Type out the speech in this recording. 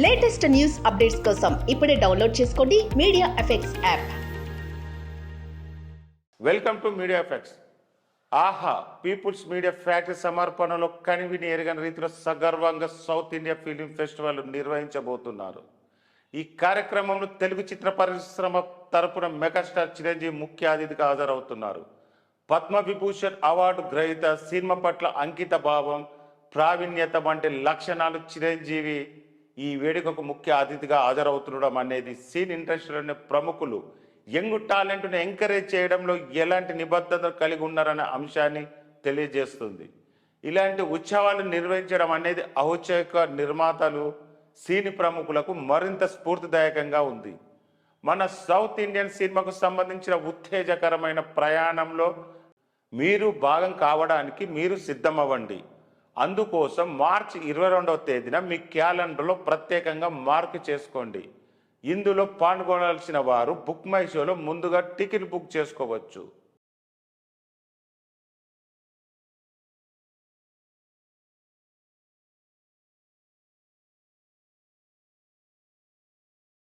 Latest news updates కోసం ఇప్పుడే download చేసుకోండి media effects app. Welcome to media effects. ఆహా పీపుల్స్ మీడియా ఫ్యాక్టరీ సమర్పణలో కనివిని ఎరగని రీతిలో సగర్వంగా సౌత్ ఇండియా ఫిలిం ఫెస్టివల్ నిర్వహించబోతున్నారు. ఈ కార్యక్రమంలో తెలుగు చిత్ర పరిశ్రమ తరపున మెగాస్టార్ చిరంజీవి ముఖ్య అతిథిగా హాజరవుతున్నారు. పద్మవిభూషణ్ అవార్డు గ్రహీత, సినిమా పట్ల అంకిత భావం, ప్రావీణ్యత వంటి లక్షణాలు చిరంజీవి ఈ వేడుకకు ముఖ్య అతిథిగా హాజరవుతుండడం అనేది సీన్ ఇండస్ట్రీలోని ప్రముఖులు యంగ్ టాలెంట్ను ఎంకరేజ్ చేయడంలో ఎలాంటి నిబద్ధత కలిగి ఉన్నారనే అంశాన్ని తెలియజేస్తుంది. ఇలాంటి ఉత్సవాలు నిర్వహించడం అనేది ఔత్సాహిక నిర్మాతలు, సినీ ప్రముఖులకు మరింత స్ఫూర్తిదాయకంగా ఉంది. మన సౌత్ ఇండియన్ సినిమాకు సంబంధించిన ఉత్తేజకరమైన ప్రయాణంలో మీరు భాగం కావడానికి మీరు సిద్ధమవ్వండి. అందుకోసం మార్చి 22వ తేదీన మీ క్యాలెండర్లో ప్రత్యేకంగా మార్క్ చేసుకోండి. ఇందులో పాల్గొనాల్సిన వారు బుక్ మై షోలో ముందుగా టికెట్ బుక్ చేసుకోవచ్చు.